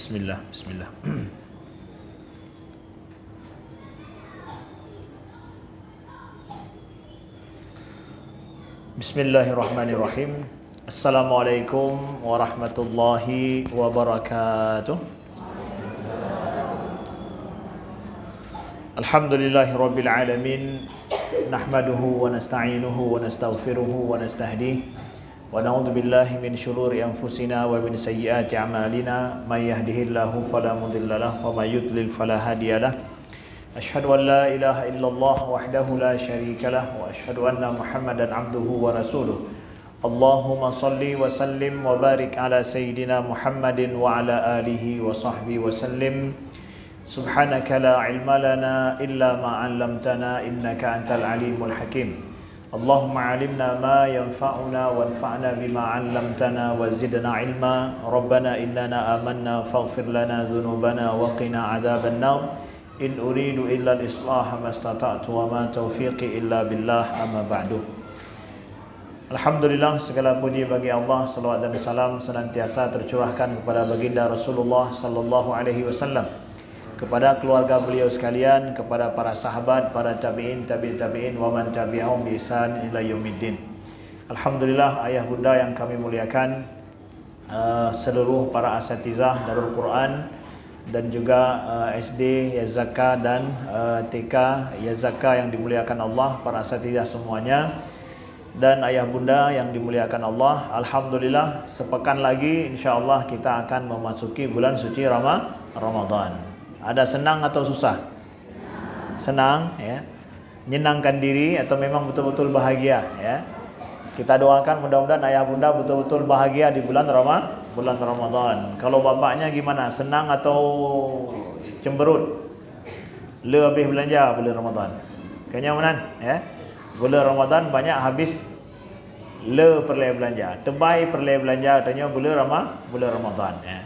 Bismillah, bismillah. Bismillahirrahmanirrahim. Assalamualaikum warahmatullahi wabarakatuh. Alhamdulillahirabbil alamin. Nahmaduhu wa nasta'inuhu wa nastaghfiruhu wa nastahdihi. Wa na'udzu billahi min syururi anfusina wa min sayyiati a'malina. May yahdihillahu fala mudilla lahu wa may yudlil fala hadiyalah. Asyhadu an la ilaha illallah wahdahu la syarika lah wa asyhadu anna Muhammadan abduhu wa rasuluh. Allahumma salli wa sallim wa barik ala sayyidina Muhammadin wa ala alihi wa sahbihi wa sallim. Subhanaka la ilma lana illa ma 'allamtana innaka antal alimul hakim. Allahumma 'allimna ma yanfa'una wanfa'na bima 'allamtana wa zidna 'ilma. Rabbana innana amanna faghfir lana dhunubana wa qina 'adzaban nar. In uridu illa al-islah mastata'tu wa ma taufiqi illa billah, amma ba'du. Alhamdulillah, segala puji bagi Allah, salawat dan salam senantiasa tercurahkan kepada baginda Rasulullah sallallahu alaihi wasallam, kepada keluarga beliau sekalian, kepada para sahabat, para tabi'in, tabi'in wa man tabi'ahum bi ihsan ila yaumiddin. Alhamdulillah, ayah bunda yang kami muliakan, seluruh para asatizah Darul Quran dan juga SD Yazaka dan TK Yazaka yang dimuliakan Allah, para asatizah semuanya, dan ayah bunda yang dimuliakan Allah. Alhamdulillah, sepekan lagi insyaallah kita akan memasuki bulan suci Ramadan. Ada senang atau susah? Senang, ya. Menyenangkan diri atau memang betul-betul bahagia, ya. Kita doakan mudah-mudahan ayah bunda betul-betul bahagia di bulan Ramadan. Kalau bapaknya gimana? Senang atau cemberut? Lebih belanja bulan Ramadan. Kenyamanan, ya. Bulan Ramadan banyak habis perle belanja. Tebai perle belanja katanya bulan Ramadan, ya.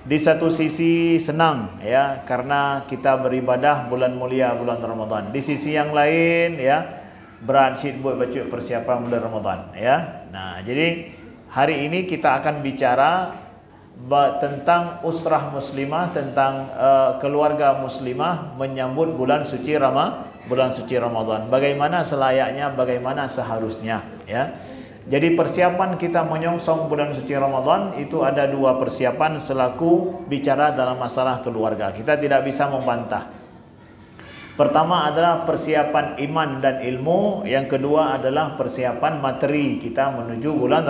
Di satu sisi senang, ya, karena kita beribadah bulan mulia bulan Ramadan. Di sisi yang lain, ya, berat syid buat baca persiapan bulan Ramadan, ya. Nah, jadi hari ini kita akan bicara tentang usrah muslimah, tentang keluarga muslimah menyambut bulan suci Ramadan. Bagaimana selayaknya, bagaimana seharusnya, ya. Jadi persiapan kita menyongsong bulan suci Ramadan itu ada dua persiapan selaku bicara dalam masalah keluarga. Kita tidak bisa membantah. Pertama adalah persiapan iman dan ilmu, yang kedua adalah persiapan materi kita menuju bulan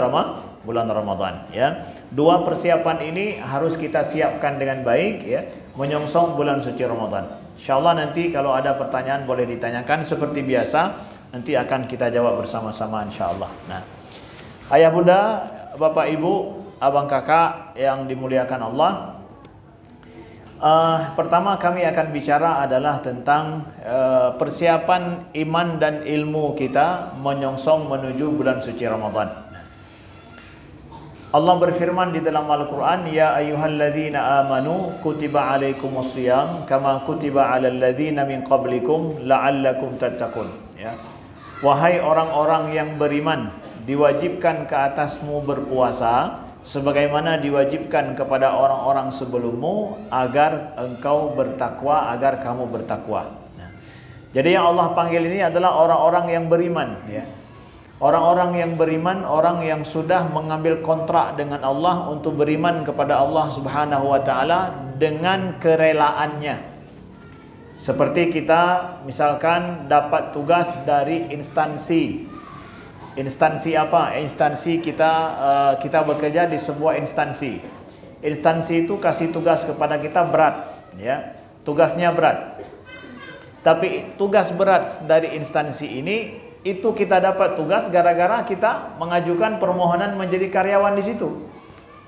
Ramadan, ya. Dua persiapan ini harus kita siapkan dengan baik, ya, menyongsong bulan suci Ramadan. Insyaallah nanti kalau ada pertanyaan boleh ditanyakan seperti biasa, nanti akan kita jawab bersama-sama insyaallah. Nah, ayah bunda, bapak ibu, abang kakak yang dimuliakan Allah, pertama kami akan bicara adalah tentang persiapan iman dan ilmu kita menyongsong menuju bulan suci Ramadan. Allah berfirman di dalam Al-Quran, Ya ayyuhalladzina amanu kutiba alaikumusiyam kama kutiba alal ladzina min qablikum la'allakum tattaqun, ya. Wahai orang-orang yang beriman, diwajibkan ke atasmu berpuasa sebagaimana diwajibkan kepada orang-orang sebelummu agar engkau bertakwa, agar kamu bertakwa. Nah, jadi yang Allah panggil ini adalah orang-orang yang beriman, ya. Orang-orang yang beriman, orang yang sudah mengambil kontrak dengan Allah untuk beriman kepada Allah Subhanahu wa taala dengan kerelaannya. Seperti kita misalkan dapat tugas dari instansi. Instansi apa? Instansi kita bekerja di sebuah instansi. Instansi itu kasih tugas kepada kita berat, ya. Tugasnya berat. Tapi tugas berat dari instansi ini itu kita dapat tugas gara-gara kita mengajukan permohonan menjadi karyawan di situ.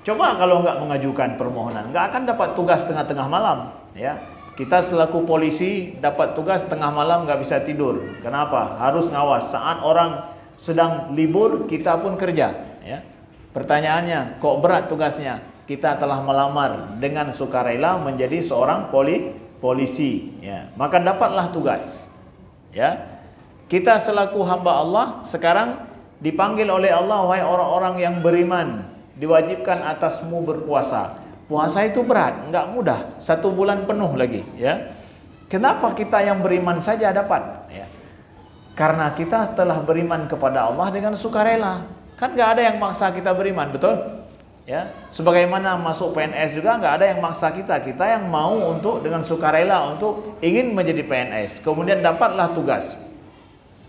Coba kalau nggak mengajukan permohonan, nggak akan dapat tugas tengah-tengah malam, ya. Kita selaku polisi dapat tugas tengah malam nggak bisa tidur. Kenapa? Harus ngawas saat orang sedang libur, kita pun kerja, ya. Pertanyaannya, kok berat tugasnya? Kita telah melamar dengan sukarela menjadi seorang polisi, ya. Maka dapatlah tugas, ya. Kita selaku hamba Allah sekarang dipanggil oleh Allah, wahai orang-orang yang beriman, diwajibkan atasmu berpuasa. Puasa itu berat, enggak mudah. 1 bulan penuh lagi, ya. Kenapa kita yang beriman saja dapat? Ya. Karena kita telah beriman kepada Allah dengan sukarela. Kan enggak ada yang maksa kita beriman, betul? Ya. Sebagaimana masuk PNS juga enggak ada yang maksa kita. Kita yang mau untuk dengan sukarela untuk ingin menjadi PNS. Kemudian dapatlah tugas.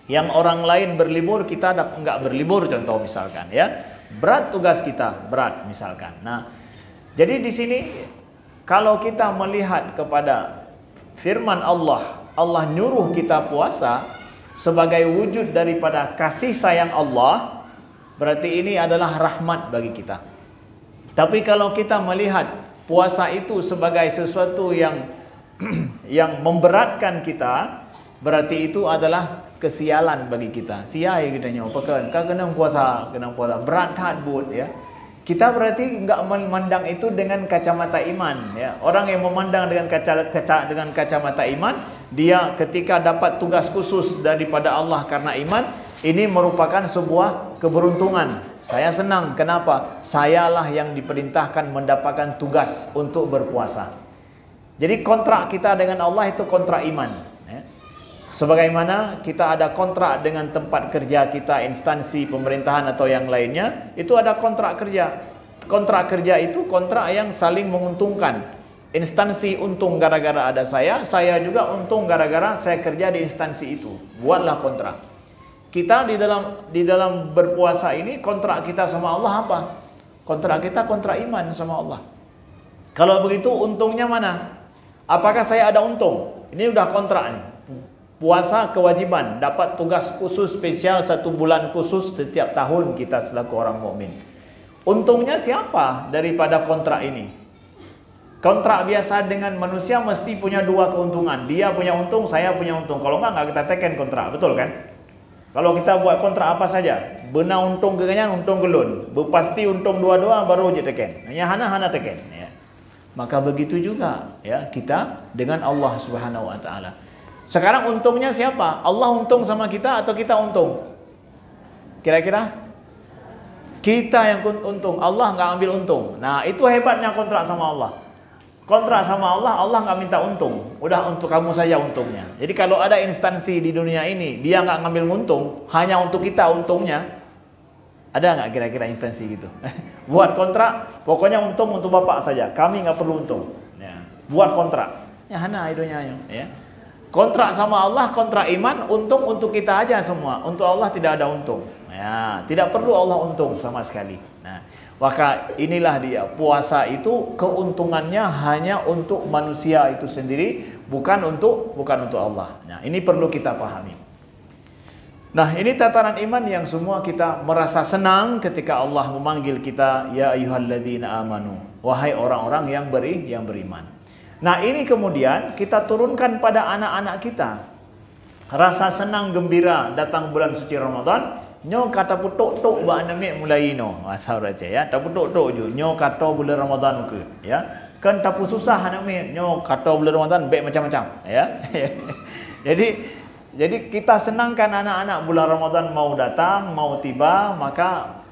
Yang orang lain berlibur, kita enggak berlibur, contoh misalkan, ya. Berat tugas kita, berat misalkan. Nah, jadi di sini kalau kita melihat kepada firman Allah, Allah nyuruh kita puasa sebagai wujud daripada kasih sayang Allah, berarti ini adalah rahmat bagi kita. Tapi kalau kita melihat puasa itu sebagai sesuatu yang yang memberatkan kita, berarti itu adalah kesialan bagi kita. Siai kita nyawa pekan, kena puasa, berat hat but, ya. Kita berarti enggak memandang itu dengan kacamata iman, ya. Orang yang memandang dengan kacamata iman, dia ketika dapat tugas khusus daripada Allah karena iman, ini merupakan sebuah keberuntungan. Saya senang, kenapa? Sayalah yang diperintahkan mendapatkan tugas untuk berpuasa. Jadi kontrak kita dengan Allah itu kontrak iman, ya. Sebagaimana kita ada kontrak dengan tempat kerja kita, instansi pemerintahan atau yang lainnya, itu ada kontrak kerja. Kontrak kerja itu kontrak yang saling menguntungkan. Instansi untung gara-gara ada saya juga untung gara-gara saya kerja di instansi itu. Buatlah kontrak. Kita di dalam berpuasa ini, kontrak kita sama Allah apa? Kontrak kita kontrak iman sama Allah. Kalau begitu untungnya mana? Apakah saya ada untung? Ini udah kontrak nih. Puasa kewajiban, dapat tugas khusus spesial 1 bulan khusus setiap tahun kita selaku orang mukmin. Untungnya siapa daripada kontrak ini? Kontrak biasa dengan manusia mesti punya 2 keuntungan. Dia punya untung, saya punya untung. Kalau enggak kita teken kontrak, betul kan? Kalau kita buat kontrak apa saja, benar untung keganyan, untung gelun, berpasti untung dua-dua baru je teken. Hanya hana teken, ya. Maka begitu juga, ya, kita dengan Allah Subhanahu wa taala. Sekarang untungnya siapa? Allah untung sama kita atau kita untung? Kira-kira? Kita yang untung, Allah nggak ambil untung. Nah, itu hebatnya kontrak sama Allah. Kontrak sama Allah, Allah nggak minta untung. Udah untuk kamu saja untungnya. Jadi kalau ada instansi di dunia ini, dia nggak ngambil untung, hanya untuk kita untungnya. Ada nggak kira-kira instansi gitu? Buat kontrak, pokoknya untung untuk bapak saja. Kami nggak perlu untung. Ya. Buat kontrak. Ya, hana idonya, ya. Kontrak sama Allah, kontrak iman, untung untuk kita aja semua. Untuk Allah tidak ada untung. Ya, tidak perlu Allah untung sama sekali. Nah, maka inilah dia, puasa itu keuntungannya hanya untuk manusia itu sendiri, bukan untuk Allah. Nah, ini perlu kita pahami. Nah, ini tataran iman yang semua kita merasa senang ketika Allah memanggil kita, ya ayyuhalladzina amanu, wahai orang-orang yang beriman. Nah, ini kemudian kita turunkan pada anak-anak kita. Rasa senang gembira datang bulan suci Ramadan, nyo kata putuk-tuk ba aname mulai no. Asal raja, ya, ta putuk-tuk ju nyo kata bulan Ramadan ke, ya. Kan tapu susah aname nyo kata bulan Ramadan baik macam-macam, ya. Jadi kita senangkan anak-anak bulan Ramadan mau datang, mau tiba, maka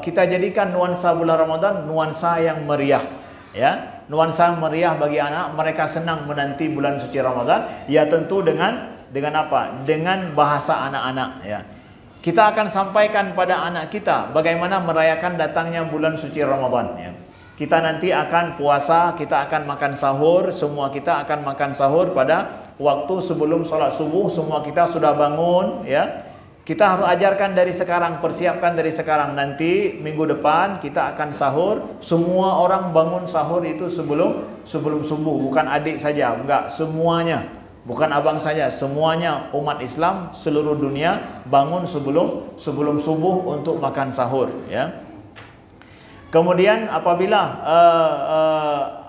kita jadikan nuansa bulan Ramadan nuansa yang meriah, ya. Nuansa meriah bagi anak, mereka senang menanti bulan suci Ramadan, ya tentu dengan apa? Dengan bahasa anak-anak, ya. Kita akan sampaikan pada anak kita bagaimana merayakan datangnya bulan suci Ramadan, ya. Kita nanti akan puasa, kita akan makan sahur, semua kita akan makan sahur pada waktu sebelum sholat subuh, semua kita sudah bangun, ya. Kita harus ajarkan dari sekarang, persiapkan dari sekarang. Nanti minggu depan kita akan sahur. Semua orang bangun sahur itu sebelum subuh. Bukan adik saja, enggak, semuanya. Bukan abang saja, semuanya umat Islam seluruh dunia bangun sebelum subuh untuk makan sahur, ya. Kemudian apabila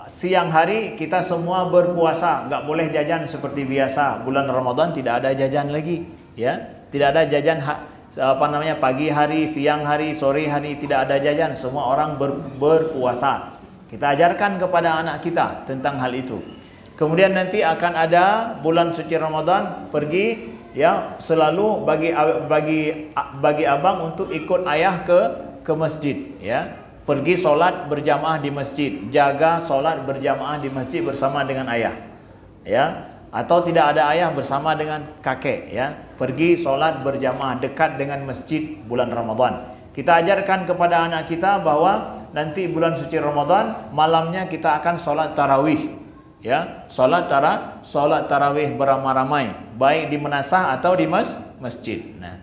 siang hari kita semua berpuasa, enggak boleh jajan seperti biasa. Bulan Ramadan tidak ada jajan lagi, ya. Tidak ada jajan pagi hari, siang hari, sore hari, tidak ada jajan. Semua orang berpuasa. Kita ajarkan kepada anak kita tentang hal itu. Kemudian nanti akan ada bulan suci Ramadan, pergi, ya, selalu bagi abang untuk ikut ayah ke masjid, ya. pergi solat berjamaah di masjid, jaga solat berjamaah di masjid bersama dengan ayah, ya, atau tidak ada ayah bersama dengan kakek, ya, pergi solat berjamaah dekat dengan masjid bulan Ramadan. Kita ajarkan kepada anak kita bahwa nanti bulan suci Ramadan malamnya kita akan solat tarawih, ya, solat tarawih beramai-ramai, baik di menasah atau di masjid. Nah,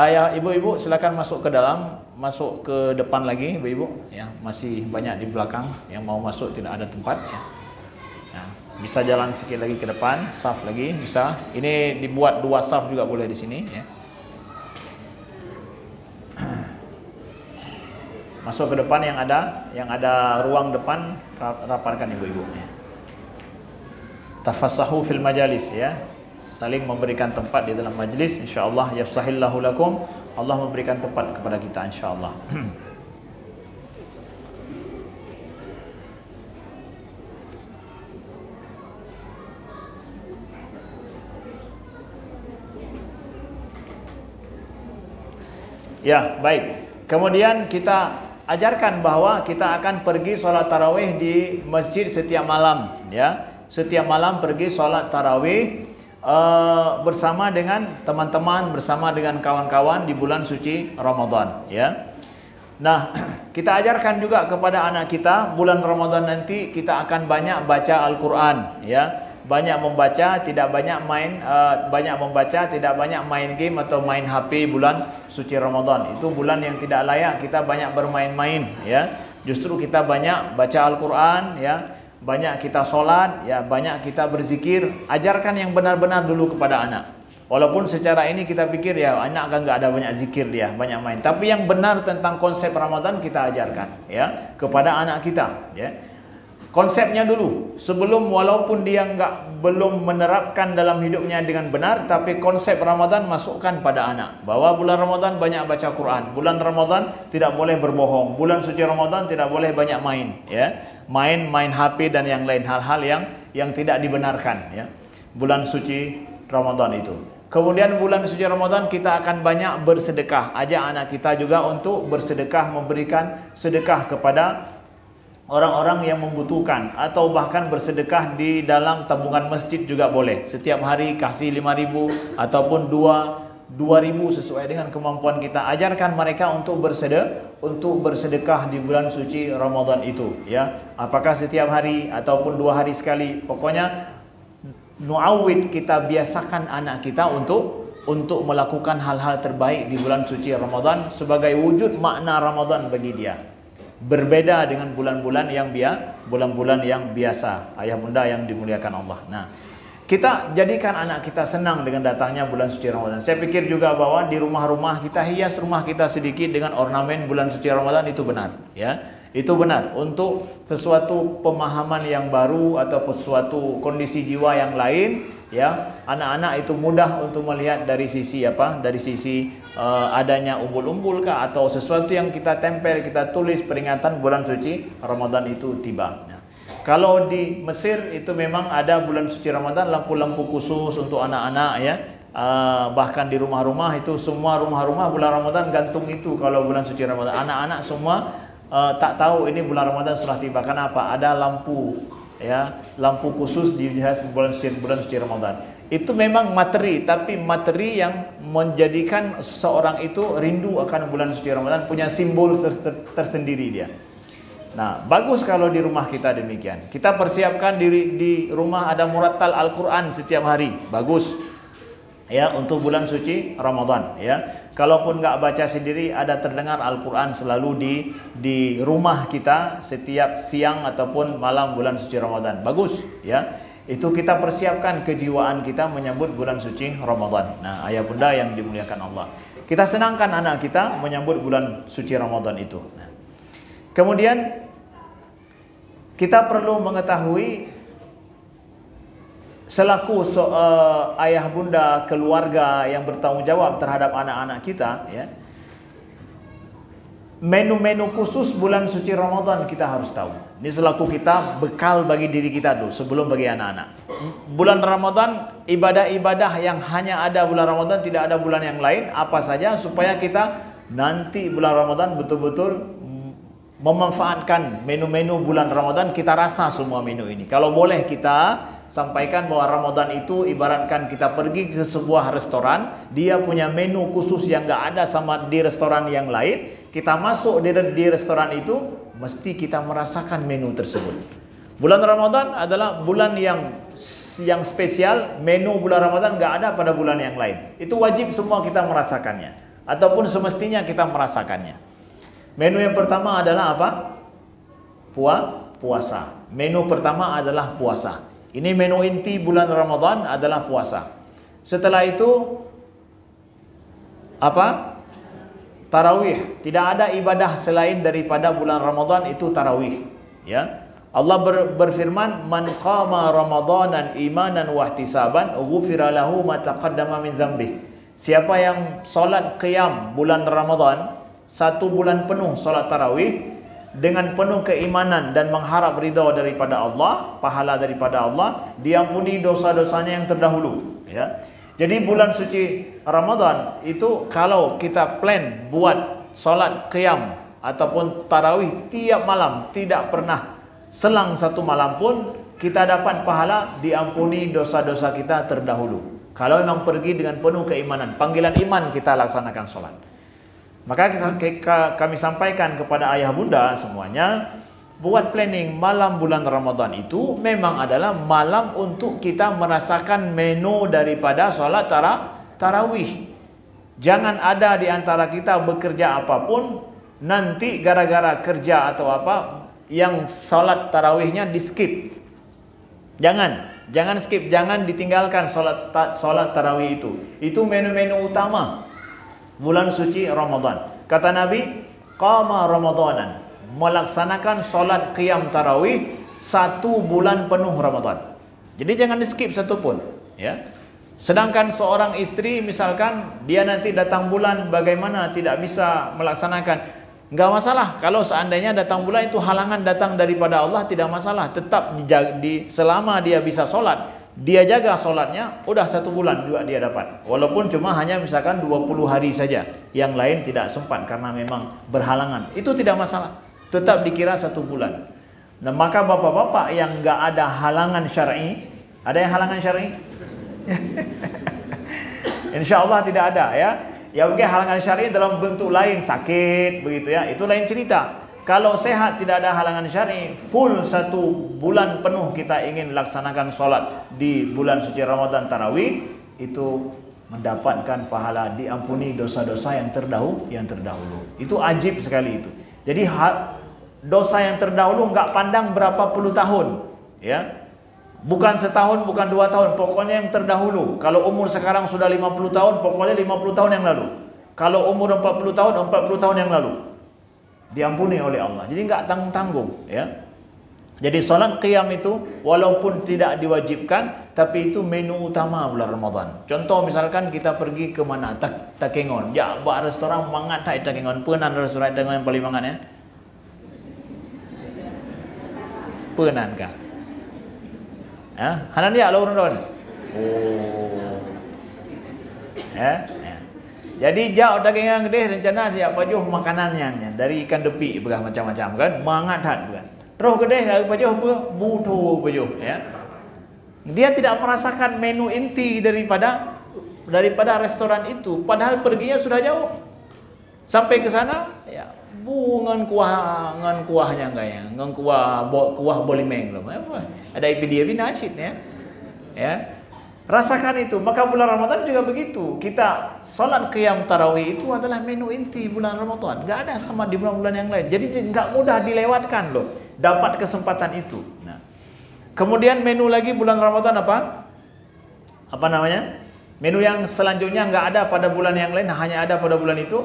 ayah, ibu-ibu silakan masuk ke dalam, masuk ke depan lagi, ibu-ibu, ya, masih banyak di belakang yang mau masuk tidak ada tempat, ya. Nah, bisa jalan sedikit lagi ke depan, saf lagi bisa. Ini dibuat 2 saf juga boleh di sini, ya. Masuk ke depan yang ada ruang depan, rapatkan ibu-ibu, ya. Tafassahu fil majalis, ya. Saling memberikan tempat di dalam majlis, insyaallah yafsahillahu lakum. Allah memberikan tempat kepada kita insyaallah. Ya, baik. Kemudian kita ajarkan bahwa kita akan pergi sholat tarawih di masjid setiap malam, ya. Setiap malam pergi sholat tarawih bersama dengan teman-teman, bersama dengan kawan-kawan di bulan suci Ramadan, ya. Nah, kita ajarkan juga kepada anak kita bulan Ramadan nanti kita akan banyak baca Al-Quran, ya. Banyak membaca, tidak banyak main, banyak membaca, tidak banyak main game atau main HP bulan suci Ramadan. Itu bulan yang tidak layak kita banyak bermain-main, ya. Justru kita banyak baca Al-Quran, ya. Banyak kita sholat, ya, banyak kita berzikir. Ajarkan yang benar-benar dulu kepada anak. Walaupun secara ini kita pikir ya anak kan nggak ada banyak zikir dia, banyak main. Tapi yang benar tentang konsep Ramadan kita ajarkan, ya, kepada anak kita, ya. Konsepnya dulu, sebelum, walaupun dia belum menerapkan dalam hidupnya dengan benar, tapi konsep Ramadan masukkan pada anak bahwa bulan Ramadan banyak baca Quran, bulan Ramadan tidak boleh berbohong, bulan suci Ramadan tidak boleh banyak main, ya, main HP dan yang lain, hal-hal yang tidak dibenarkan, ya, bulan suci Ramadan itu. Kemudian bulan suci Ramadan kita akan banyak bersedekah, ajak anak kita juga untuk bersedekah, memberikan sedekah kepada orang-orang yang membutuhkan, atau bahkan bersedekah di dalam tabungan masjid juga boleh. Setiap hari kasih 5.000 ataupun 2.000 sesuai dengan kemampuan kita. Ajarkan mereka untuk bersedekah di bulan suci Ramadan itu, ya. Apakah setiap hari ataupun 2 hari sekali, pokoknya nu'awid, kita biasakan anak kita untuk melakukan hal-hal terbaik di bulan suci Ramadan sebagai wujud makna Ramadan bagi dia. Berbeda dengan bulan-bulan yang biasa, ayah bunda yang dimuliakan Allah. Nah, kita jadikan anak kita senang dengan datangnya bulan suci Ramadan. Saya pikir juga bahwa di rumah-rumah kita hias rumah kita sedikit dengan ornamen bulan suci Ramadan, itu benar, ya. Itu benar untuk sesuatu pemahaman yang baru atau sesuatu kondisi jiwa yang lain, ya. Anak-anak itu mudah untuk melihat dari sisi apa? Dari sisi adanya umbul-umbul kah, atau sesuatu yang kita tempel, kita tulis peringatan bulan suci Ramadan itu tiba. Nah, kalau di Mesir itu memang ada bulan suci Ramadan, lampu-lampu khusus untuk anak-anak, ya. Bahkan di rumah-rumah itu, semua rumah-rumah bulan Ramadan gantung itu. Kalau bulan suci Ramadan, anak-anak semua tak tahu ini bulan Ramadan sudah tiba. Kenapa? Ada lampu, ya, lampu khusus di bulan suci Ramadan. Itu memang materi, tapi materi yang menjadikan seseorang itu rindu akan bulan suci Ramadan, punya simbol tersendiri dia. Nah, bagus kalau di rumah kita demikian. Kita persiapkan diri di rumah ada murattal Al-Quran setiap hari, bagus, ya, untuk bulan suci Ramadan, ya. Kalaupun nggak baca sendiri, ada terdengar Al-Quran selalu di rumah kita setiap siang ataupun malam bulan suci Ramadan, bagus, ya. Itu kita persiapkan kejiwaan kita menyambut bulan suci Ramadan. Nah, ayah bunda yang dimuliakan Allah, kita senangkan anak kita menyambut bulan suci Ramadan itu. Nah, kemudian kita perlu mengetahui selaku ayah bunda keluarga yang bertanggung jawab terhadap anak-anak kita, ya, menu-menu khusus bulan suci Ramadan kita harus tahu. Ini selaku kita bekal bagi diri kita dulu sebelum bagi anak-anak. Bulan Ramadan, ibadah-ibadah yang hanya ada bulan Ramadan, tidak ada bulan yang lain, apa saja supaya kita nanti bulan Ramadan betul-betul memanfaatkan menu-menu bulan Ramadan, kita rasa semua menu ini. Kalau boleh kita sampaikan bahwa Ramadan itu ibaratkan kita pergi ke sebuah restoran, dia punya menu khusus yang nggak ada sama di restoran yang lain. Kita masuk di restoran itu, mesti kita merasakan menu tersebut. Bulan Ramadan adalah bulan yang spesial. Menu bulan Ramadan nggak ada pada bulan yang lain. Itu wajib semua kita merasakannya, ataupun semestinya kita merasakannya. Menu yang pertama adalah apa? Puasa. Menu pertama adalah puasa. Ini menu inti bulan Ramadan adalah puasa. Setelah itu apa? Tarawih. Tidak ada ibadah selain daripada bulan Ramadan itu tarawih. Ya. Allah berfirman, "Man qama Ramadanan imanan wa ihtisaban, ghufira lahu ma taqaddama min dzambih." Siapa yang solat qiyam bulan Ramadan, 1 bulan penuh solat tarawih dengan penuh keimanan dan mengharap ridha daripada Allah, pahala daripada Allah, diampuni dosa-dosanya yang terdahulu. Ya. Jadi bulan suci Ramadan itu kalau kita plan buat solat qiyam ataupun tarawih tiap malam, tidak pernah selang 1 malam pun, kita dapat pahala diampuni dosa-dosa kita terdahulu. Kalau memang pergi dengan penuh keimanan, panggilan iman kita laksanakan solat. Maka kami sampaikan kepada ayah bunda semuanya, buat planning malam bulan Ramadan itu memang adalah malam untuk kita merasakan menu daripada solat tarawih. Jangan ada di antara kita bekerja apapun, nanti gara-gara kerja atau apa, yang solat tarawihnya di skip. Jangan skip, jangan ditinggalkan solat tarawih itu. Itu menu-menu utama bulan suci Ramadan. Kata Nabi, qama Ramadanan, melaksanakan solat qiyam tarawih 1 bulan penuh Ramadan. Jadi jangan di skip satu pun, ya. Sedangkan seorang istri misalkan dia nanti datang bulan bagaimana tidak bisa melaksanakan, enggak masalah. Kalau seandainya datang bulan itu halangan datang daripada Allah, tidak masalah. Tetap selama dia bisa solat, dia jaga solatnya, udah 1 bulan juga dia dapat. Walaupun cuma hanya misalkan 20 hari saja, yang lain tidak sempat karena memang berhalangan, itu tidak masalah. Tetap dikira 1 bulan. Nah, maka bapak-bapak yang enggak ada halangan syar'i, ada yang halangan syar'i? Insyaallah tidak ada, ya. Ya mungkin halangan syar'i dalam bentuk lain, sakit begitu ya, itu lain cerita. Kalau sehat tidak ada halangan syar'i, full 1 bulan penuh kita ingin laksanakan solat di bulan suci Ramadan tarawih, itu mendapatkan pahala diampuni dosa-dosa yang terdahulu. Itu ajib sekali itu. Jadi dosa yang terdahulu enggak pandang berapa puluh tahun, ya. Bukan setahun, bukan 2 tahun, pokoknya yang terdahulu. Kalau umur sekarang sudah 50 tahun, pokoknya 50 tahun yang lalu. Kalau umur 40 tahun, 40 tahun yang lalu. Diampuni oleh Allah. Jadi enggak tanggung-tanggung, ya. Jadi salat qiyam itu walaupun tidak diwajibkan, tapi itu menu utama bulan Ramadan. Contoh misalkan kita pergi ke mana? Takengon. Ya, buat restoran mangat tak Takengon. Penan restoran Takengon yang paling mangat, ya. Penan kah? Hanan dia lawan orang. Oh. Ya. Jadi jauh daging yang gede rencana siap pajuh makanannya dari ikan depi begah macam-macam kan, mangat hat bukan. Terus gede lagi pajuh apa? Butuh pajuh, ya. Dia tidak merasakan menu inti daripada restoran itu, padahal perginya sudah jauh. Sampai ke sana, ya, ngan kuahnya enggak ya, ngan kuah bolimeng loh. Ada dia binacit, ya. Ya. Rasakan itu. Maka bulan Ramadan juga begitu. Kita salat qiyam tarawih itu adalah menu inti bulan Ramadan. Enggak ada sama di bulan-bulan yang lain. Jadi enggak mudah dilewatkan loh. Dapat kesempatan itu. Nah. Kemudian menu lagi bulan Ramadan apa? Apa namanya? Menu yang selanjutnya enggak ada pada bulan yang lain, hanya ada pada bulan itu.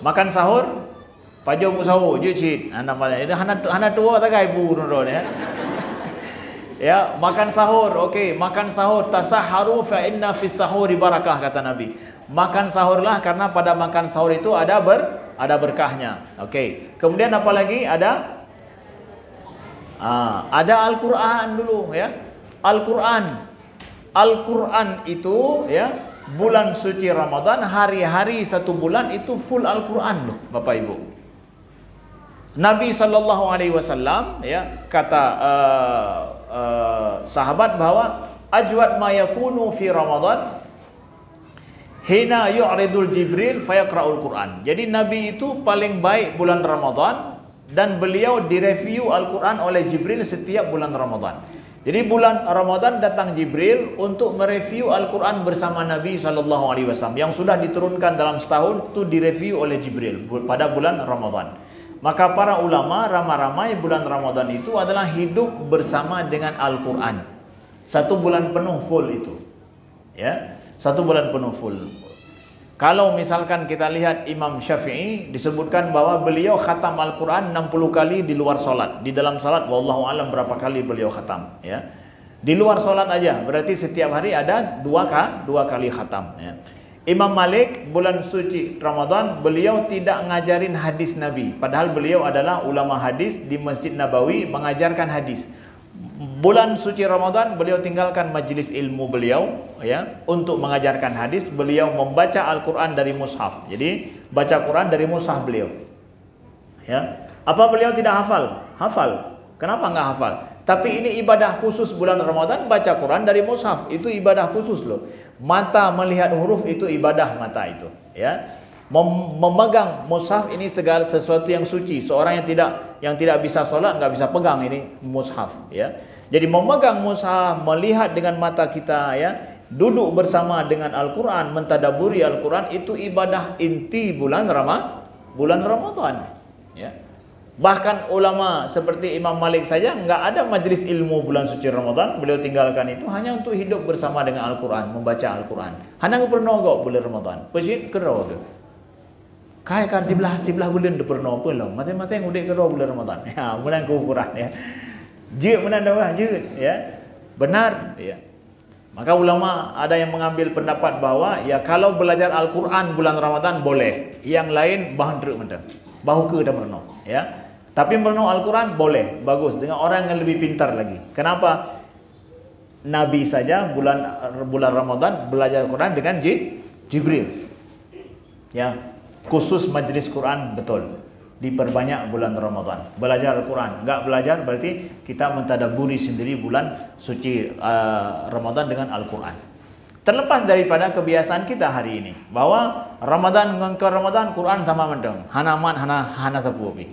Makan sahur, pajo bu sahur, jicit. Namanya itu hana tua tak kai bu ron ya. Ya, makan sahur. Okey, makan sahur, tasaharu fa inna fis sahuri barakah kata Nabi. Makan sahurlah karena pada makan sahur itu ada berkahnya. Okey. Kemudian apa lagi? Ada Al-Qur'an dulu, ya. Al-Qur'an itu, ya, bulan suci Ramadan, hari-hari satu bulan itu full Al-Quran loh, Bapak Ibu. Nabi SAW ya kata sahabat bahwa ajwad ma yakunu fi Ramadan hina yu'ridul Jibril fayaqra'ul Quran. Jadi Nabi itu paling baik bulan Ramadan dan beliau direview Al-Quran oleh Jibril setiap bulan Ramadan. Jadi bulan Ramadan datang Jibril untuk mereview Al-Quran bersama Nabi SAW yang sudah diturunkan dalam setahun, itu direview oleh Jibril pada bulan Ramadan. Maka para ulama ramai-ramai bulan Ramadan itu adalah hidup bersama dengan Al-Quran. Satu bulan penuh full itu. Ya, satu bulan penuh full. Kalau misalkan kita lihat Imam Syafi'i, disebutkan bahwa beliau khatam Al-Quran 60 kali di luar solat. Di dalam solat, wallahu alam berapa kali beliau khatam. Ya. Di luar solat aja, berarti setiap hari ada dua kali khatam. Ya. Imam Malik bulan suci Ramadan beliau tidak ngajarin hadis Nabi, padahal beliau adalah ulama hadis di Masjid Nabawi mengajarkan hadis. Bulan suci Ramadan beliau tinggalkan majlis ilmu beliau ya untuk mengajarkan hadis, beliau membaca Al-Qur'an dari mushaf. Jadi baca Quran dari mushaf beliau. Ya. Apa beliau tidak hafal? Hafal. Kenapa enggak hafal? Tapi ini ibadah khusus bulan Ramadan, baca Quran dari mushaf, itu ibadah khusus loh. Mata melihat huruf itu ibadah mata itu, ya. Memegang mushaf ini segala sesuatu yang suci. Seorang yang tidak bisa sholat nggak bisa pegang ini mushaf, ya. Jadi memegang mushaf, melihat dengan mata kita, ya, duduk bersama dengan Al-Quran, mentadaburi Al-Quran, itu ibadah inti bulan Ramadan, ya. Bahkan ulama seperti Imam Malik saja nggak ada majlis ilmu bulan suci Ramadan, beliau tinggalkan itu hanya untuk hidup bersama dengan Al-Quran, membaca Al-Quran. Hanya pernah kok bulan Ramadan, pesit kerau tu. Kai kar sebelah bulan tu pernah apa lah, mata-mata yang udah kerau bulan Ramadan. Ya, bulan keukuran ya. Jik mana dah jik ya. Benar ya. Maka ulama ada yang mengambil pendapat bahwa ya kalau belajar Al-Quran bulan Ramadan boleh, yang lain bahan teruk macam. Bahu ke dah merenung, ya. Tapi merenung Al-Quran boleh, bagus dengan orang yang lebih pintar lagi. Kenapa? Nabi saja bulan Ramadan belajar Quran dengan Jibril. Ya, khusus majlis Quran betul. Diperbanyak bulan Ramadan. Belajar Al-Quran, enggak belajar berarti kita mentadaburi sendiri bulan suci Ramadan dengan Al-Quran. Terlepas daripada kebiasaan kita hari ini bahwa Ramadan ngengker Ramadan Quran sama mendeng hana tapupi.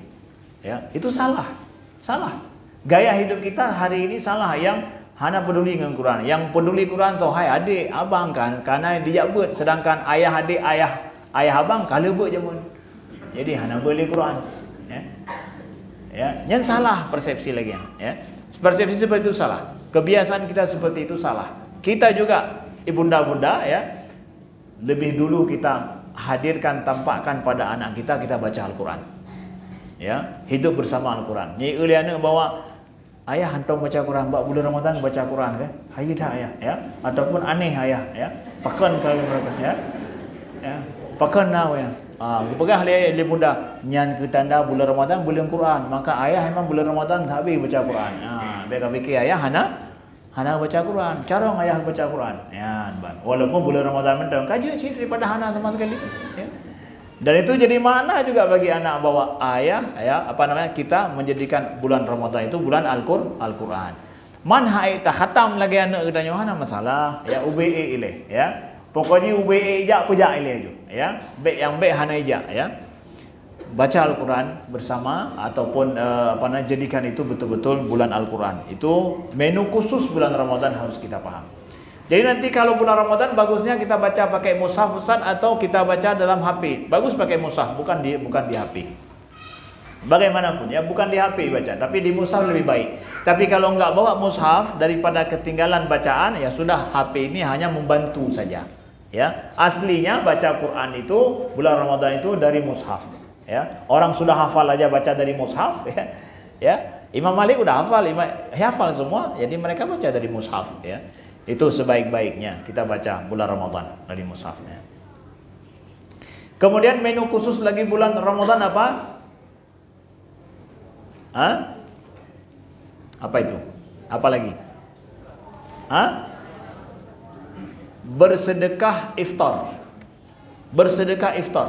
Ya, itu salah. Salah. Gaya hidup kita hari ini salah, yang hana peduli dengan Quran. Yang peduli Quran tu hai adik, abang kan karena dia buat, sedangkan ayah adik, ayah abang kalau buat je mun. Jadi hana beli Quran, ya. Ya, yang salah persepsi lagi ya. Persepsi seperti itu salah. Kebiasaan kita seperti itu salah. Kita juga ibunda-bunda ya, lebih dulu kita hadirkan, tampakkan pada anak kita baca Al-Quran, ya, hidup bersama Al-Quran. Ni uliana bawa ayah hantar baca Quran, buat bulan Ramadan baca Quran kan, ayah dah ayah, ya, ataupun aneh ayah, ya, pakan kalau mereka, ya, pakan now ya, pegah le bunda, nyan ke tanda bulan Ramadan bulan Quran, maka ayah memang bulan Ramadan tak habis baca Quran. Mereka fikir ayah hana baca Quran, cara ayah baca Quran. Ya, walaupun bulan Ramadan mentang, kaji cik daripada hana teman sekali. Ya. Dan itu jadi makna juga bagi anak bahwa ayah, ya, apa namanya, kita menjadikan bulan Ramadan itu bulan Al-Quran. Man hai tak khatam lagi anak kita hana masalah, ya, UBE ile, ya. Pokoknya UBE ijak pejak ile ju, ya. Baik yang baik hana ijak, ya. Baca Al-Quran bersama ataupun jadikan itu betul-betul bulan Al-Quran. Itu menu khusus bulan Ramadan harus kita paham. Jadi nanti kalau bulan Ramadan bagusnya kita baca pakai mushaf Ustaz atau kita baca dalam HP. Bagus pakai mushaf, bukan di HP. Bagaimanapun ya, bukan di HP baca, tapi di mushaf lebih baik. Tapi kalau enggak bawa mushaf, daripada ketinggalan bacaan, ya sudah, HP ini hanya membantu saja. Ya, aslinya baca Quran itu bulan Ramadan itu dari mushaf. Ya, orang sudah hafal aja baca dari mushaf, ya. Ya, Imam Malik udah hafal semua, jadi mereka baca dari mushaf, ya. Itu sebaik-baiknya kita baca bulan Ramadan dari mushafnya. Kemudian menu khusus lagi bulan Ramadan apa? Apa itu? Apa lagi? bersedekah iftar. Bersedekah iftar.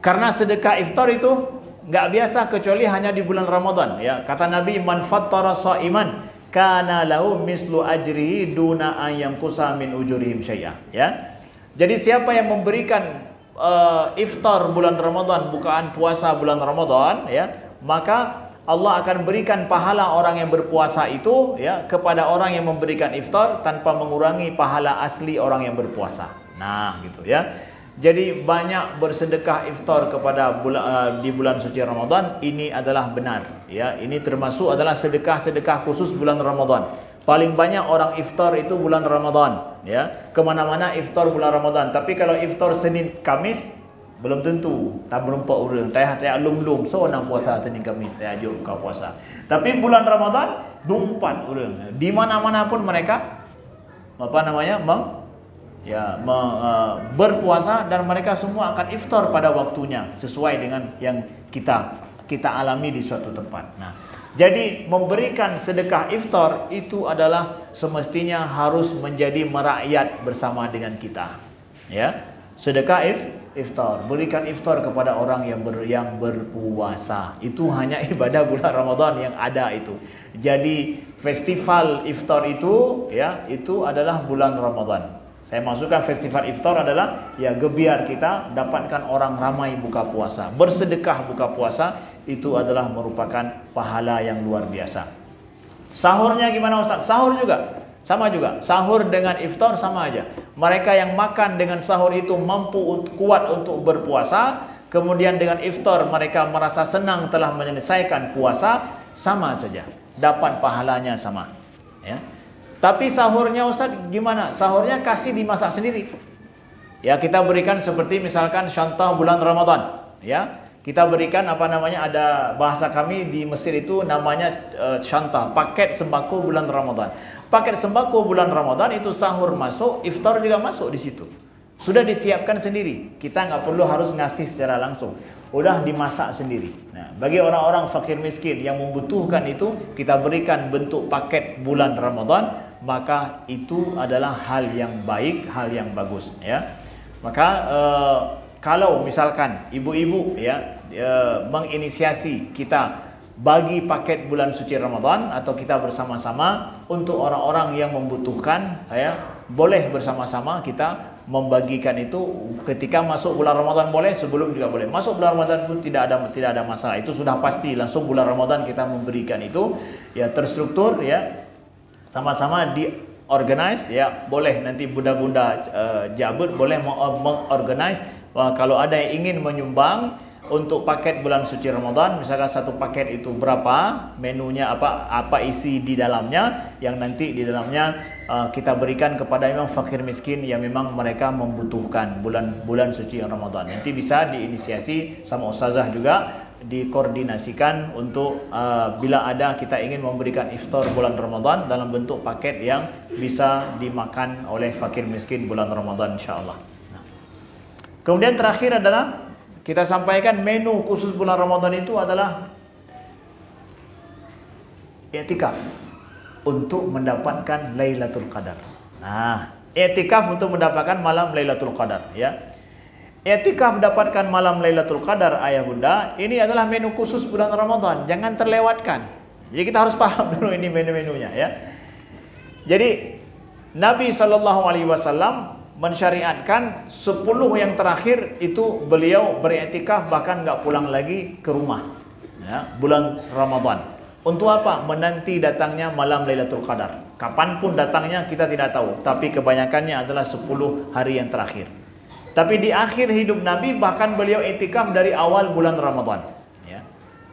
Karena sedekah iftar itu nggak biasa kecuali hanya di bulan Ramadan. Ya, kata Nabi, man fattara sha'iman kana lahu mislu ajrihi duna an yanqusa min ujurihim syai'a. Ya. Jadi siapa yang memberikan iftar bulan Ramadan, bukaan puasa bulan Ramadan, ya, maka Allah akan berikan pahala orang yang berpuasa itu, ya, kepada orang yang memberikan iftar tanpa mengurangi pahala asli orang yang berpuasa. Nah, gitu ya. Jadi banyak bersedekah iftar kepada di bulan suci Ramadan ini adalah benar, ya. Ini termasuk adalah sedekah-sedekah khusus bulan Ramadan. Paling banyak orang iftar itu bulan Ramadan, ya. Kemana-mana iftar bulan Ramadan. Tapi kalau iftar Senin Kamis belum tentu, tak berempat orang. Tak lum-lum so nak puasa Senin Kamis, tak ajak kau puasa. Tapi bulan Ramadan 24 orang. Di mana-mana pun mereka berpuasa dan mereka semua akan iftar pada waktunya sesuai dengan yang kita alami di suatu tempat. Nah, jadi memberikan sedekah iftar itu adalah semestinya harus menjadi merakyat bersama dengan kita. Ya, sedekah iftar, berikan iftar kepada orang yang berpuasa. Itu hanya ibadah bulan Ramadan yang ada itu. Jadi festival iftar itu, ya, itu adalah bulan Ramadan. Saya masukkan festival iftar adalah ya biar kita dapatkan orang ramai buka puasa. Bersedekah buka puasa itu adalah merupakan pahala yang luar biasa. Sahurnya gimana Ustaz? Sahur juga sama juga. Sahur dengan iftar sama aja. Mereka yang makan dengan sahur itu mampu kuat untuk berpuasa, kemudian dengan iftar mereka merasa senang telah menyelesaikan puasa, sama saja. Dapat pahalanya sama, ya. Tapi sahurnya Ustaz gimana? Sahurnya kasih dimasak sendiri. Ya, kita berikan seperti misalkan contoh bulan Ramadan, ya. Kita berikan ada bahasa kami di Mesir itu namanya contoh paket sembako bulan Ramadan. Paket sembako bulan Ramadan itu sahur masuk, iftar juga masuk di situ. Sudah disiapkan sendiri. Kita nggak perlu harus ngasih secara langsung. Udah dimasak sendiri. Nah, bagi orang-orang fakir miskin yang membutuhkan itu, kita berikan bentuk paket bulan Ramadan, maka itu adalah hal yang baik, hal yang bagus, ya. Maka kalau misalkan ibu-ibu, ya, menginisiasi kita bagi paket bulan suci Ramadan atau kita bersama-sama untuk orang-orang yang membutuhkan, ya, boleh bersama-sama kita membagikan itu. Ketika masuk bulan Ramadan boleh, sebelum juga boleh. Masuk bulan Ramadan pun tidak ada masalah. Itu sudah pasti langsung bulan Ramadan kita memberikan itu, ya, terstruktur, ya, sama-sama diorganize, ya. Boleh nanti bunda-bunda Jabut boleh mengorganize kalau ada yang ingin menyumbang untuk paket bulan suci Ramadan, misalkan satu paket itu berapa, menunya apa isi di dalamnya, yang nanti di dalamnya kita berikan kepada memang fakir miskin yang memang mereka membutuhkan bulan suci Ramadan. Nanti bisa diinisiasi sama ustazah juga, dikoordinasikan untuk bila ada kita ingin memberikan iftar bulan Ramadan dalam bentuk paket yang bisa dimakan oleh fakir miskin bulan Ramadan, insyaallah. Nah, kemudian terakhir adalah kita sampaikan menu khusus bulan Ramadan itu adalah i'tikaf untuk mendapatkan Lailatul Qadar. Nah, i'tikaf untuk mendapatkan malam Lailatul Qadar, ya. I'tikaf dapatkan malam Lailatul Qadar, ayah bunda, ini adalah menu khusus bulan Ramadan, jangan terlewatkan. Jadi kita harus paham dulu ini menu-menunya, ya. Jadi Nabi SAW mensyariatkan 10 yang terakhir itu beliau beriktikaf, bahkan nggak pulang lagi ke rumah, ya, bulan Ramadan. Untuk apa? Menanti datangnya malam Lailatul Qadar. Kapanpun datangnya kita tidak tahu, tapi kebanyakannya adalah 10 hari yang terakhir. Tapi di akhir hidup Nabi bahkan beliau iktikaf dari awal bulan Ramadan, ya,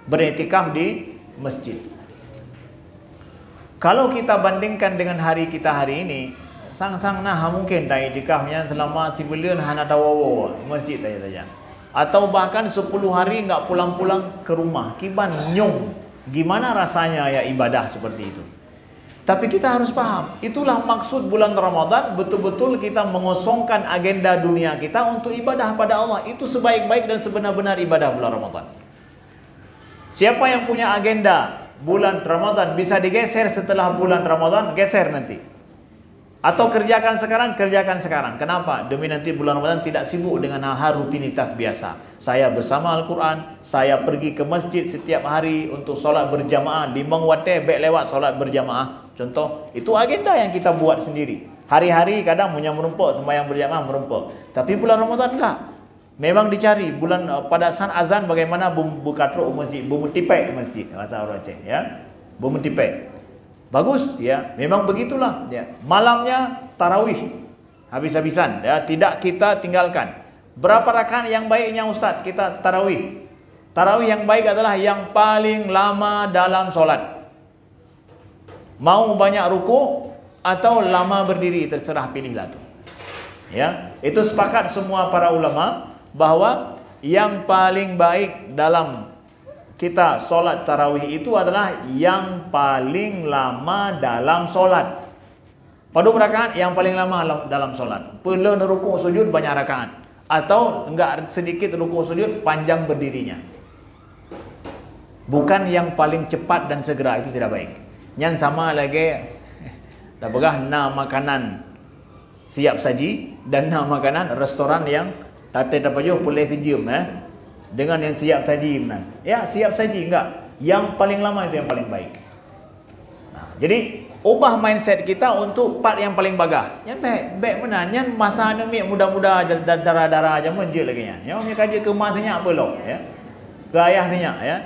beriktikaf di masjid. Kalau kita bandingkan dengan hari kita hari ini, sang-sang nah mungkin dah iktikafnya selama sebulan hana dawawo masjid saja. Atau bahkan 10 hari enggak pulang-pulang ke rumah. Kiban nyong. Gimana rasanya ya ibadah seperti itu? Tapi kita harus paham, itulah maksud bulan Ramadan, betul-betul kita mengosongkan agenda dunia kita untuk ibadah pada Allah. Itu sebaik-baik dan sebenar-benar ibadah bulan Ramadan. Siapa yang punya agenda bulan Ramadan bisa digeser setelah bulan Ramadan, geser nanti. Atau kerjakan sekarang, kerjakan sekarang. Kenapa? Demi nanti bulan Ramadan tidak sibuk dengan hal-hal rutinitas biasa. Saya bersama Al-Quran, saya pergi ke masjid setiap hari untuk solat berjamaah. 5 waktu baik lewat solat berjamaah. Contoh, itu agenda yang kita buat sendiri. Hari-hari kadang punya merumpuk, sembahyang berjamaah merumpuk. Tapi bulan Ramadan enggak. Memang dicari bulan pada saat azan bagaimana buka truk masjid, bumutipek masjid, bahasa orang Aceh ya. Bumutipek. Bagus ya, memang begitulah ya. Malamnya tarawih habis-habisan ya, tidak kita tinggalkan. Berapa rakaat yang baiknya Ustaz kita tarawih? Tarawih yang baik adalah yang paling lama dalam solat. Mau banyak ruku atau lama berdiri, terserah pilihlah tu. Ya, itu sepakat semua para ulama bahwa yang paling baik dalam kita solat tarawih itu adalah yang paling lama dalam solat. Pada rakaat yang paling lama dalam solat. Perlu rukuk sujud banyak rakaat. Atau enggak sedikit rukuk sujud panjang berdirinya. Bukan yang paling cepat dan segera, itu tidak baik. Yang sama lagi, dah pegah na makanan siap saji dan na makanan restoran yang tadi dapat jo boleh sejum dengan yang siap saji benar. Ya, siap saji enggak. Yang paling lama itu yang paling baik. Nah, jadi ubah mindset kita untuk part yang paling bagah. Yang baik benar. Yang masa ni muda-muda darah-darah aja menje lagi nya. Yang kaji ke mak tanya apa lo ya. Ke ayah tanya ya.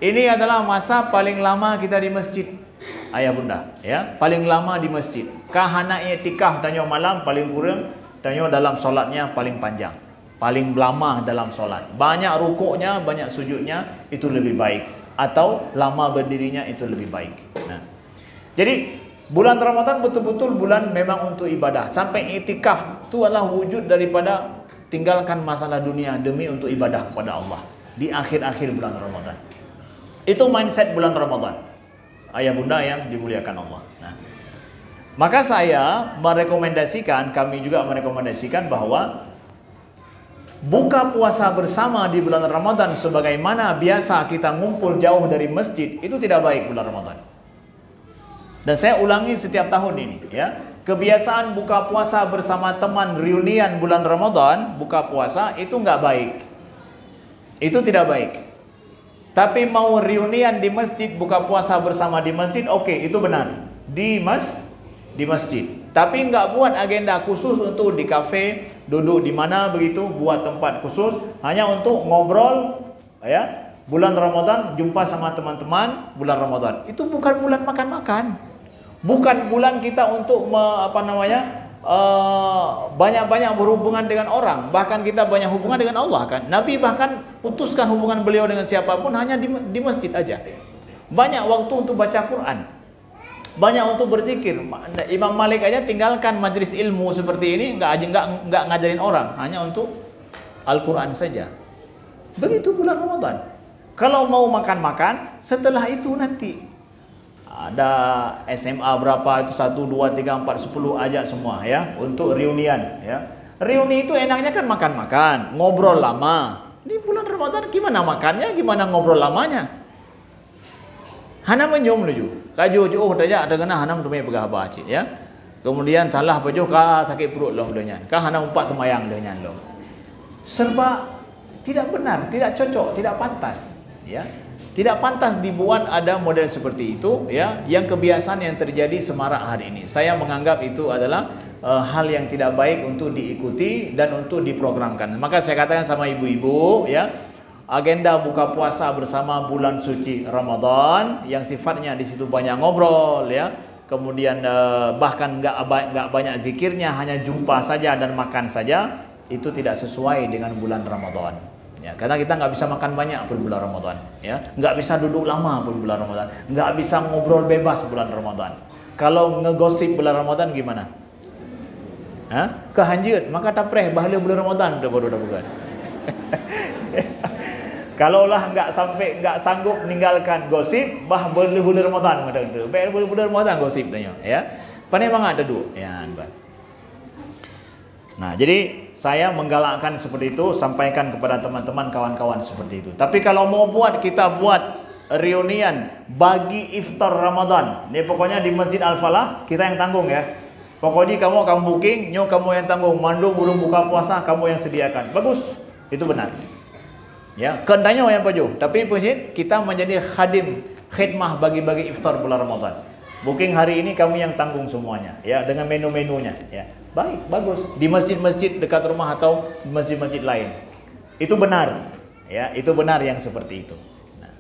Ini adalah masa paling lama kita di masjid. Ayah bunda ya, paling lama di masjid. Kah anak i'tikaf tanya malam paling kurang, tanya dalam solatnya paling panjang. Paling lama dalam solat, banyak rukuknya, banyak sujudnya, itu lebih baik. Atau lama berdirinya itu lebih baik. Nah, jadi bulan Ramadan betul-betul bulan memang untuk ibadah. Sampai i'tikaf itu adalah wujud daripada tinggalkan masalah dunia demi untuk ibadah kepada Allah di akhir-akhir bulan Ramadan. Itu mindset bulan Ramadan. Ayah bunda yang dimuliakan Allah. Nah, maka saya merekomendasikan, kami juga merekomendasikan bahwa buka puasa bersama di bulan Ramadan sebagaimana biasa kita ngumpul jauh dari masjid, itu tidak baik bulan Ramadan. Dan saya ulangi setiap tahun ini ya. Kebiasaan buka puasa bersama teman reunian bulan Ramadan, buka puasa itu enggak baik. Itu tidak baik. Tapi mau reunian di masjid, buka puasa bersama di masjid, oke, itu benar. Di masjid. Tapi enggak buat agenda khusus untuk di kafe, duduk di mana begitu, buat tempat khusus hanya untuk ngobrol ya. Bulan Ramadan jumpa sama teman-teman bulan Ramadan. Itu bukan bulan makan-makan. Bukan bulan kita untuk banyak-banyak berhubungan dengan orang. Bahkan kita banyak hubungan dengan Allah kan. Nabi bahkan putuskan hubungan beliau dengan siapapun hanya di masjid aja. Banyak waktu untuk baca Quran, banyak untuk berzikir. Imam Malik aja tinggalkan majlis ilmu seperti ini, enggak ngajarin orang, hanya untuk Al-Quran saja. Begitu bulan Ramadan. Kalau mau makan-makan, setelah itu nanti ada SMA berapa itu 1, 2, 3, 4, 10 ajak semua ya untuk reunian ya. Reuni itu enaknya kan makan-makan, ngobrol lama. Di bulan Ramadan gimana makannya, gimana ngobrol lamanya? Hana menyum luju. Kaju oh daja ada kena hanam tumai pegah baca ya. Kemudian talah baju ka sakit perut long dengan. Ka hana umpat temayang dengan long. Serba tidak benar, tidak cocok, tidak pantas ya. Tidak pantas dibuat ada model seperti itu ya, yang kebiasaan yang terjadi semarak hari ini. Saya menganggap itu adalah hal yang tidak baik untuk diikuti dan untuk diprogramkan. Maka saya katakan sama ibu-ibu ya, agenda buka puasa bersama bulan suci Ramadan yang sifatnya di situ banyak ngobrol ya. Kemudian bahkan enggak banyak zikirnya, hanya jumpa saja dan makan saja, itu tidak sesuai dengan bulan Ramadan. Ya, karena kita nggak bisa makan banyak pun bulan Ramadan, ya, nggak bisa duduk lama pun bulan Ramadan, nggak bisa ngobrol bebas bulan Ramadan. Kalau ngegosip bulan Ramadan gimana? Kehanjut, maka tapreh bahala bulan Ramadan baru bukan. Kalaulah nggak sanggup meninggalkan gosip, bah bulan Ramadan macam tu. Bulan Ramadan gosip tanya, ya. Pandai banget duduk, ya, Nah, jadi saya menggalakkan seperti itu, sampaikan kepada teman-teman, kawan-kawan seperti itu. Tapi kalau mau kita buat reunian bagi iftar Ramadan. Ini pokoknya di Masjid Al-Falah kita yang tanggung ya. Pokoknya kamu booking, kamu yang tanggung, mandu burung buka puasa kamu yang sediakan. Bagus, itu benar. Ya, kendanya yang paju. Tapi kita menjadi khidmah bagi-bagi iftar bulan Ramadan. Booking hari ini kamu yang tanggung semuanya, ya, dengan menu-menunya, ya. Baik, bagus. Di masjid-masjid dekat rumah atau di masjid-masjid lain. Itu benar, ya, itu benar yang seperti itu. Nah.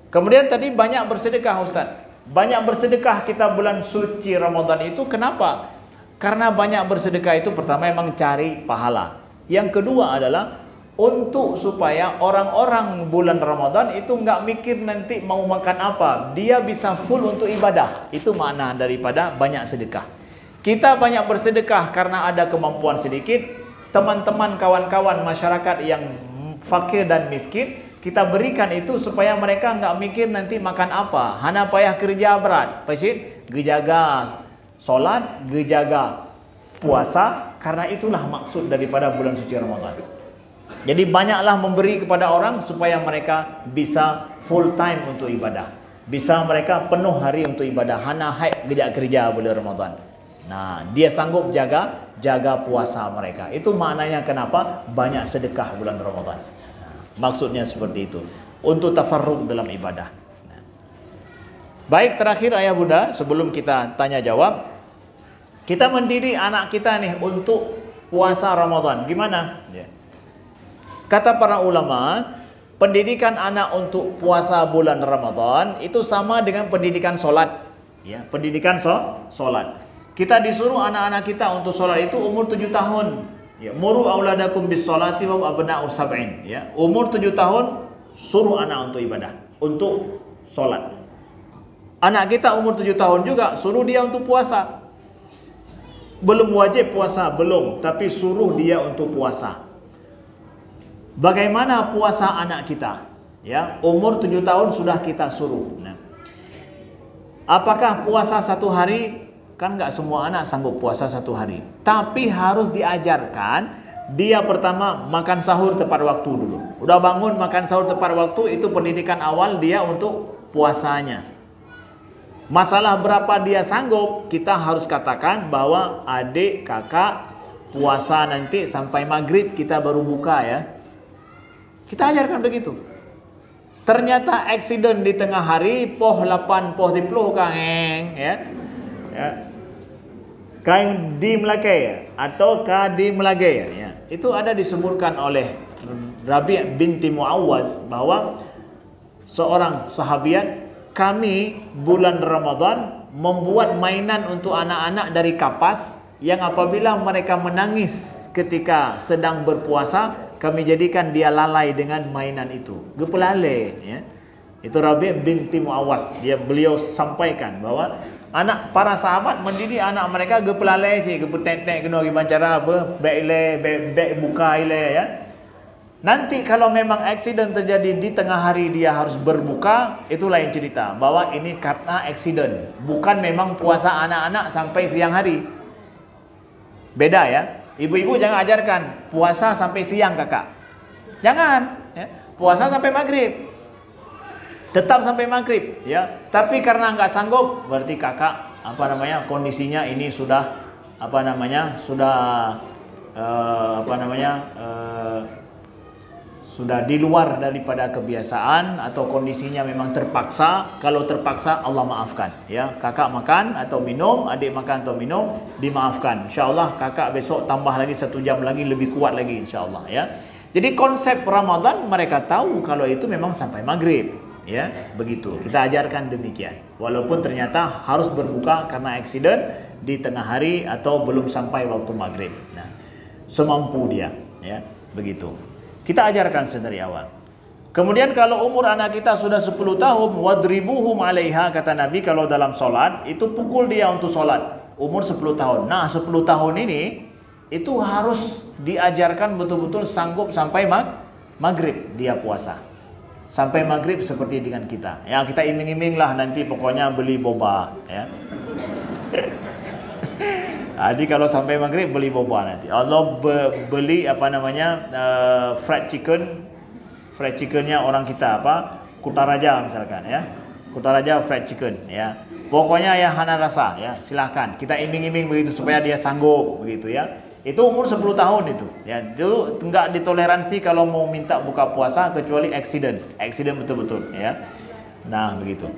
Kemudian tadi banyak bersedekah, Ustaz. Banyak bersedekah kita bulan suci Ramadan itu kenapa? Karena banyak bersedekah itu pertama memang cari pahala. Yang kedua adalah untuk supaya orang-orang bulan Ramadan itu nggak mikir nanti mau makan apa. Dia bisa full untuk ibadah. Itu makna daripada banyak sedekah. Kita banyak bersedekah karena ada kemampuan sedikit. Teman-teman, kawan-kawan masyarakat yang fakir dan miskin, kita berikan itu supaya mereka nggak mikir nanti makan apa. Hana payah kerja berat. Pasti gejaga solat, gejaga puasa. Karena itulah maksud daripada bulan suci Ramadan. Jadi banyaklah memberi kepada orang supaya mereka bisa full time untuk ibadah. Bisa mereka penuh hari untuk ibadah. Hana haid gejak kerja bulan Ramadan. Nah, dia sanggup jaga puasa mereka. Itu maknanya kenapa banyak sedekah bulan Ramadan. Nah, maksudnya seperti itu. Untuk tafarruq dalam ibadah. Nah. Baik, terakhir ayah bunda, sebelum kita tanya jawab. Kita mendidik anak kita nih untuk puasa Ramadan. Gimana? Ya. Kata para ulama, pendidikan anak untuk puasa bulan Ramadan itu sama dengan pendidikan solat. Ya, pendidikan solat. Kita disuruh anak-anak kita untuk solat itu umur 7 tahun. Ya, muru auladakum bis solati wa abna'u sab'in. Ya, umur 7 tahun suruh anak untuk ibadah, untuk solat. Anak kita umur 7 tahun juga suruh dia untuk puasa. Belum wajib puasa, belum, tapi suruh dia untuk puasa. Bagaimana puasa anak kita? Ya, umur 7 tahun sudah kita suruh. Nah, apakah puasa 1 hari? Kan nggak semua anak sanggup puasa 1 hari. Tapi harus diajarkan dia pertama makan sahur tepat waktu dulu. Udah bangun makan sahur tepat waktu, itu pendidikan awal dia untuk puasanya. Masalah berapa dia sanggup, kita harus katakan bahwa adik, kakak puasa nanti sampai maghrib kita baru buka ya. Kita ajarkan begitu. Ternyata accident di tengah hari, poh 8, poh 10 kang, ya. Kain di Melakai atau ka di Melagai ya. Itu ada disebutkan oleh Rabi' binti Muawaz bahwa seorang sahabiat, kami bulan Ramadan membuat mainan untuk anak-anak dari kapas yang apabila mereka menangis ketika sedang berpuasa, kami jadikan dia lalai dengan mainan itu. Gepelale ya. Itu Rabi' binti Muawaz. Beliau sampaikan bahwa para sahabat mendidik anak mereka gepelale sih, gepetek-tek kena gimana cara baik buka ile ya. Nanti kalau memang accident terjadi di tengah hari dia harus berbuka, itu lain cerita. Bahwa ini karena accident, bukan memang puasa anak-anak sampai siang hari. Beda ya. Ibu-ibu jangan ajarkan puasa sampai siang kakak. Jangan, ya. Puasa sampai maghrib. Tetap sampai maghrib, ya. Tapi karena nggak sanggup, berarti kakak kondisinya ini sudah sudah di luar daripada kebiasaan atau kondisinya memang terpaksa. Kalau terpaksa Allah maafkan ya. Kakak makan atau minum, adik makan atau minum, dimaafkan. InsyaAllah kakak besok tambah lagi 1 jam lagi, lebih kuat lagi insyaAllah ya. Jadi konsep Ramadan mereka tahu kalau itu memang sampai maghrib ya. Begitu kita ajarkan demikian. Walaupun ternyata harus berbuka karena accident di tengah hari atau belum sampai waktu maghrib. Nah, semampu dia ya. Begitu. Kita ajarkan sedari awal. Kemudian kalau umur anak kita sudah 10 tahun, wadribuhum 'alaiha, kata Nabi kalau dalam solat, itu pukul dia untuk solat. Umur 10 tahun. Nah 10 tahun ini, itu harus diajarkan betul-betul sanggup sampai maghrib dia puasa. Sampai maghrib seperti dengan kita. Ya kita iming-iming lah nanti pokoknya beli boba. Ya. Jadi kalau sampai maghrib beli boba nanti. Allah beli fried chickennya orang kita Kutaraja misalkan ya. Kutaraja fried chicken ya. Pokoknya yang Hana rasa ya, silahkan. Kita iming-iming begitu supaya dia sanggup begitu ya. Itu umur 10 tahun itu. Ya, itu enggak ditoleransi kalau mau minta buka puasa kecuali accident betul-betul ya. Nah, begitu.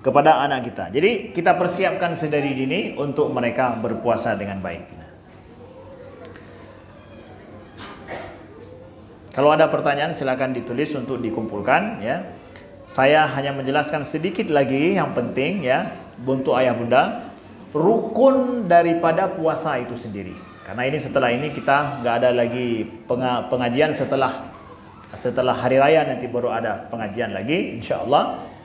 Kepada anak kita. Jadi kita persiapkan sedari dini untuk mereka berpuasa dengan baik. Kalau ada pertanyaan silakan ditulis untuk dikumpulkan ya. Saya hanya menjelaskan sedikit lagi yang penting ya untuk ayah bunda, rukun daripada puasa itu sendiri. Karena ini setelah ini kita nggak ada lagi pengajian setelah hari raya, nanti baru ada pengajian lagi insyaallah.